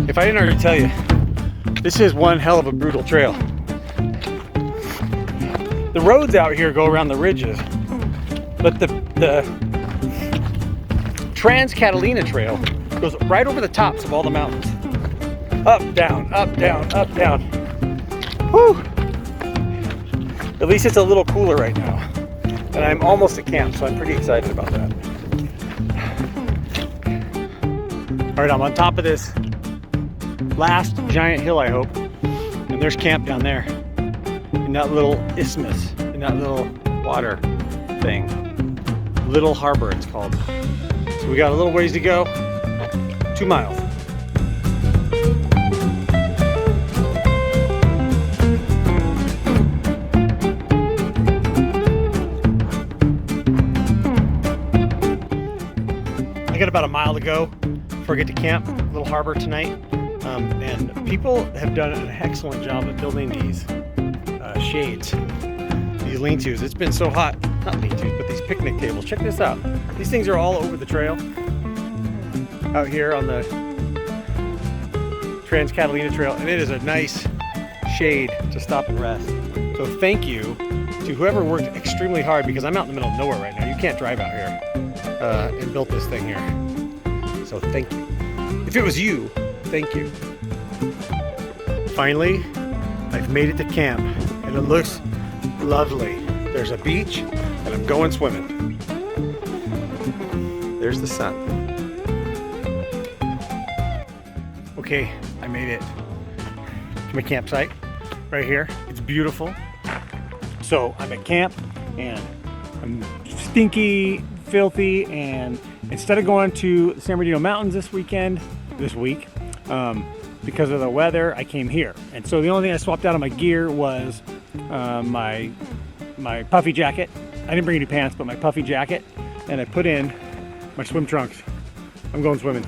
If I didn't already tell you, this is one hell of a brutal trail. The roads out here go around the ridges, but the Trans-Catalina-Trail goes right over the tops of all the mountains. Up, down, up, down, up, down. Whew! At least it's a little cooler right now. And I'm almost at camp, so I'm pretty excited about that. All right, I'm on top of this last giant hill, I hope. And there's camp down there in that little isthmus, in that little water thing. Little Harbor, it's called. So we got a little ways to go. 2 miles. I got about a mile to go before I get to camp, Little Harbor tonight. And people have done an excellent job of building these shades, these lean-tos. It's been so hot, not lean-tos, but these picnic tables. Check this out. These things are all over the trail out here on the Trans-Catalina-Trail, and it is a nice shade to stop and rest. So thank you to whoever worked extremely hard, because I'm out in the middle of nowhere right now. You can't drive out here, and built this thing here. So thank you. If it was you, thank you. Finally, I've made it to camp, and it looks lovely. There's a beach, and I'm going swimming. There's the sun. Okay, I made it to my campsite right here. It's beautiful. So I'm at camp, and I'm stinky, filthy, and instead of going to the San Bernardino Mountains this week, because of the weather, I came here. And so the only thing I swapped out of my gear was my puffy jacket. I didn't bring any pants, but my puffy jacket, and I put in my swim trunks. I'm going swimming.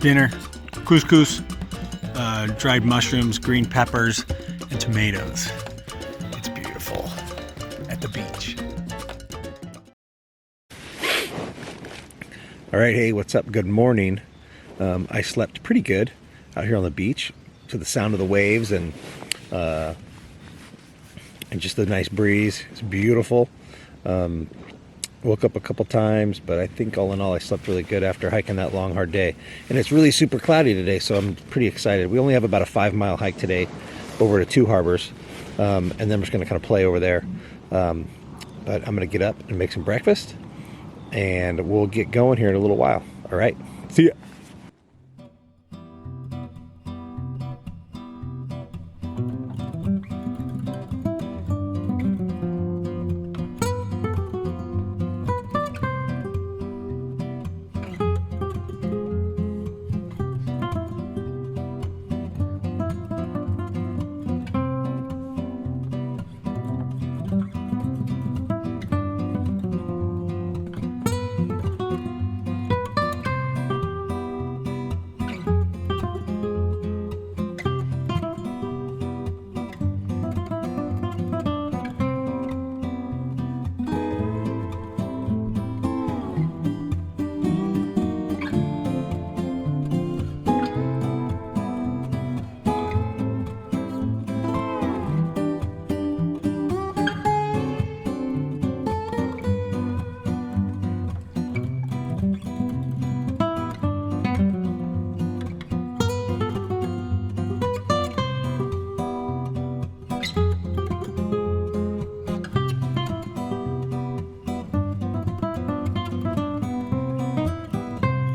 Dinner, couscous, dried mushrooms, green peppers, and tomatoes. It's beautiful at the beach. All right, hey, what's up? Good morning. I slept pretty good out here on the beach to the sound of the waves and just the nice breeze. It's beautiful. Woke up a couple times, but I think all in all I slept really good after hiking that long, hard day. And it's really super cloudy today, so I'm pretty excited. We only have about a 5-mile hike today over to 2 harbors, and then we're just going to kind of play over there. But I'm going to get up and make some breakfast, and we'll get going here in a little while. All right, see ya.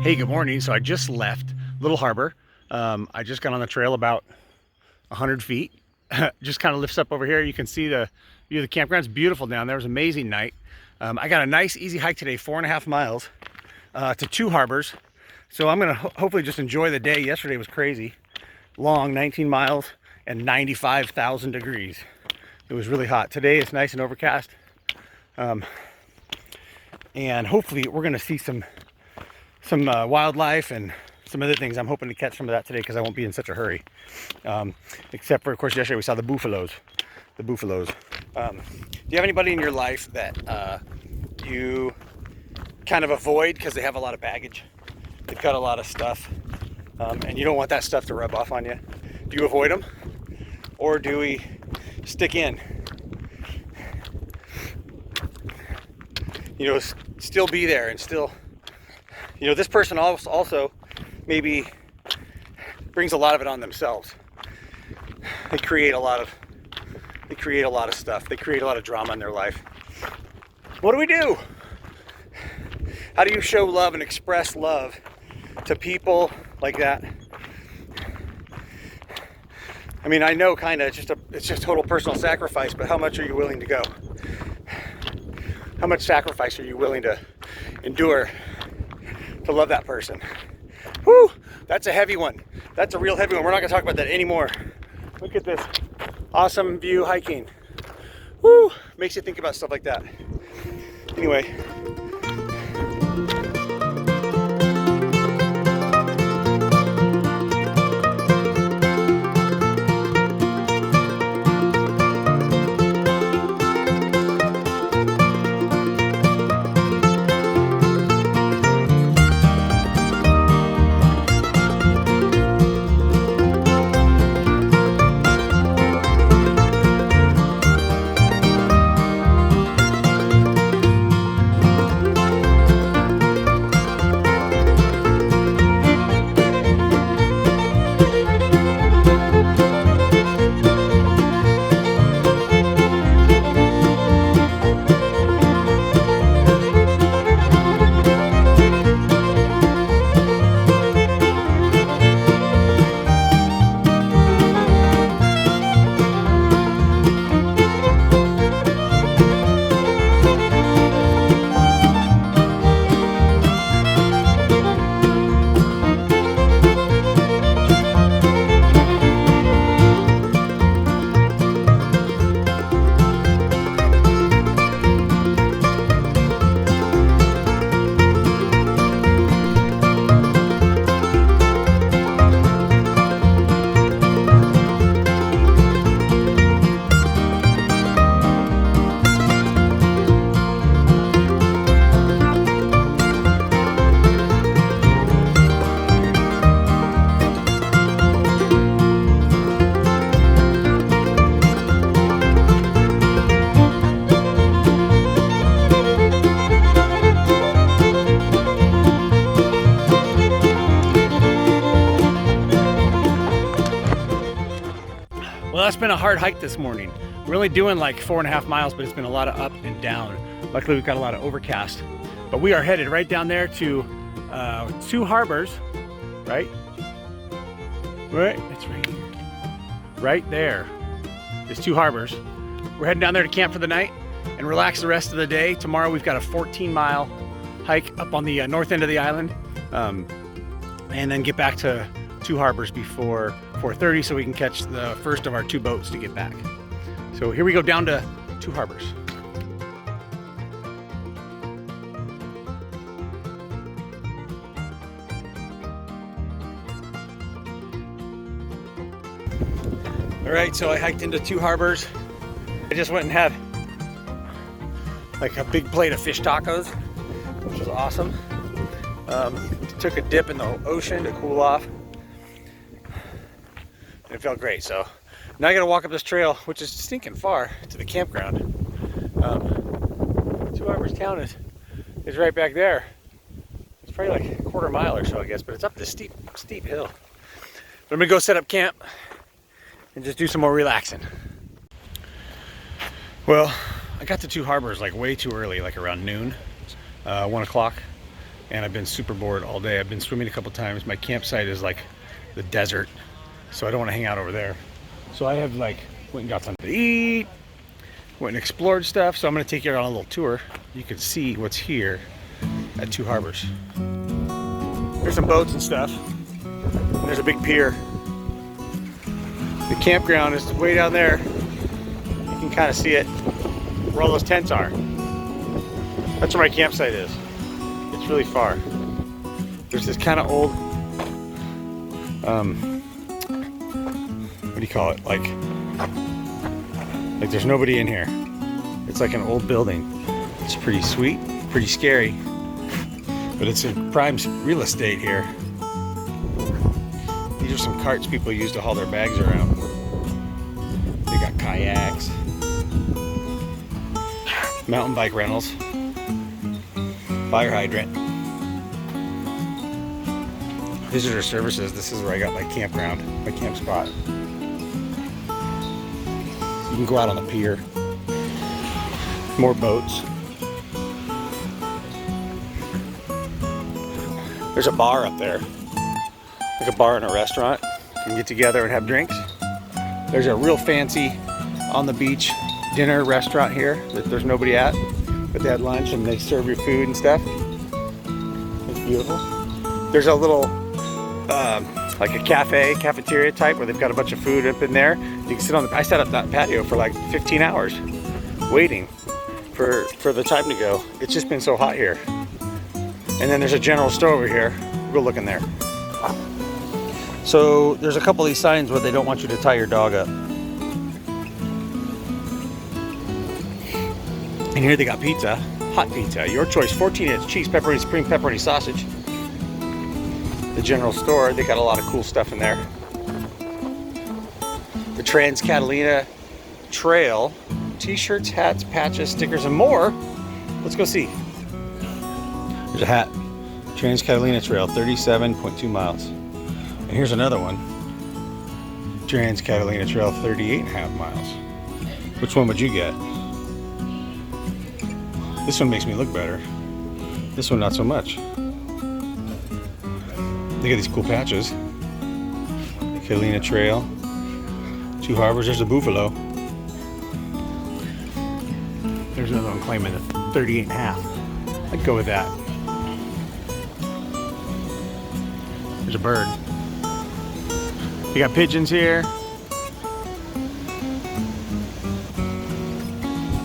Hey, good morning. So I just left Little Harbor. I just got on the trail about 100 feet. Just kind of lifts up over here. You can see the view of the campground. It's beautiful down there. It was an amazing night. I got a nice easy hike today, 4.5 miles to 2 harbors. So I'm gonna hopefully just enjoy the day. Yesterday was crazy. Long, 19 miles and 95,000 degrees. It was really hot. Today it's nice and overcast. And hopefully we're gonna see some wildlife and some other things. I'm hoping to catch some of that today because I won't be in such a hurry. Except for, of course, yesterday we saw the buffaloes. Do you have anybody in your life that you kind of avoid because they have a lot of baggage? They've got a lot of stuff, and you don't want that stuff to rub off on you. Do you avoid them, or do we stick in? You know, still be there and still. You know, this person also maybe brings a lot of it on themselves. They create a lot of stuff. They create a lot of drama in their life. What do we do? How do you show love and express love to people like that? I mean, I know kind of it's just total personal sacrifice, but how much are you willing to go? How much sacrifice are you willing to endure to love that person? Whew, that's a heavy one. That's a real heavy one. We're not gonna talk about that anymore. Look at this awesome view hiking. Whew, makes you think about stuff like that. Anyway. Well, that's been a hard hike this morning. We're only doing like 4.5 miles, but it's been a lot of up and down. Luckily, we've got a lot of overcast. But we are headed right down there to 2 harbors, right? Right, it's right here. Right there is 2 harbors. We're heading down there to camp for the night and relax the rest of the day. Tomorrow we've got a 14-mile hike up on the north end of the island, and then get back to 2 harbors before 4:30 so we can catch the first of our 2 boats to get back. So here we go down to 2 harbors. All right, so I hiked into 2 harbors. I just went and had like a big plate of fish tacos, which was awesome. Took a dip in the ocean to cool off. It felt great. So now I gotta walk up this trail, which is stinking far, to the campground. 2 Harbors town is right back there. It's probably like a quarter mile or so, I guess, but it's up this steep hill. But I'm gonna go set up camp and just do some more relaxing. Well, I got to 2 Harbors like way too early, like around noon, 1 o'clock. and I've been super bored all day. I've been swimming a couple times. My campsite is like the desert, so I don't want to hang out over there. So I have like went and got something to eat, went and explored stuff. So I'm going to take you on a little tour. You can see what's here at Two Harbors. There's some boats and stuff. And there's a big pier. The campground is way down there. You can kind of see it where all those tents are. That's where my campsite is. It's really far. There's this kind of old, what do you call it? Like there's nobody in here. It's like an old building. It's pretty sweet, pretty scary, but it's in prime real estate here. These are some carts people use to haul their bags around. They got kayaks, mountain bike rentals, fire hydrant, visitor services. This is where I got my campground, my camp spot. You can go out on the pier. More boats. There's a bar up there, like a bar and a restaurant. You can get together and have drinks. There's a real fancy on the beach dinner restaurant here that there's nobody at, but they had lunch and they serve your food and stuff. It's beautiful. There's a little like a cafeteria type where they've got a bunch of food up in there. You can sit on I sat up that patio for like 15 hours waiting for the time to go. It's just been so hot here. And then there's a general store over here. Go look in there. So there's a couple of these signs where they don't want you to tie your dog up. And here they got pizza, hot pizza, your choice, 14-inch cheese, pepperoni, supreme pepperoni sausage. The general store, they got a lot of cool stuff in there. The Trans-Catalina-Trail, t-shirts, hats, patches, stickers, and more. Let's go see. There's a hat. Trans-Catalina-Trail, 37.2 miles. And here's another one. Trans-Catalina-Trail, 38.5 miles. Which one would you get? This one makes me look better. This one, not so much. Look at these cool patches. Catalina Trail, Two Harbors. There's a buffalo. There's another one claiming a 38.5. I'd go with that. There's a bird. You got pigeons here.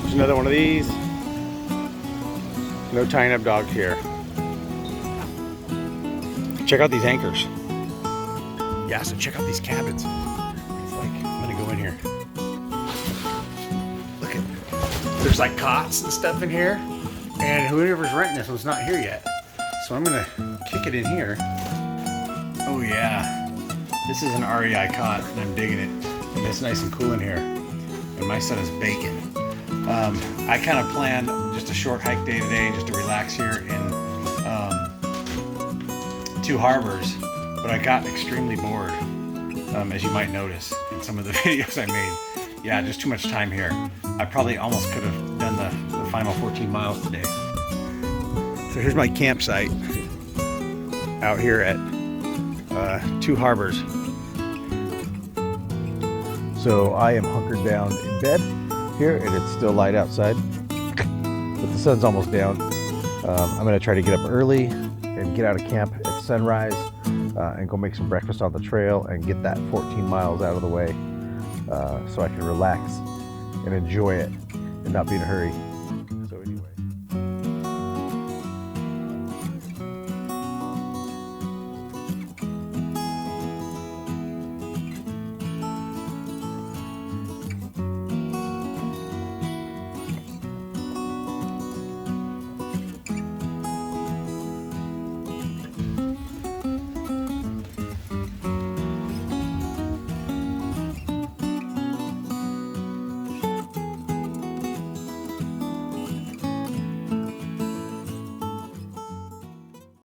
There's another one of these. No tying up dog here. Check out these anchors. Yeah, so check out these cabins. It's like, I'm gonna go in here. Look at, there's like cots and stuff in here. And whoever's renting this one's not here yet. So I'm gonna kick it in here. Oh yeah. This is an REI cot and I'm digging it. And it's nice and cool in here. And my son is baking. I kind of planned just a short hike day today just to relax here in Two Harbors, but I got extremely bored, as you might notice in some of the videos I made. Yeah, just too much time here. I probably almost could have done the final 14 miles today. So here's my campsite out here at Two Harbors. So I am hunkered down in bed here, and it's still light outside, but the sun's almost down. I'm going to try to get up early and get out of camp at sunrise and go make some breakfast on the trail and get that 14 miles out of the way so I can relax and enjoy it and not be in a hurry.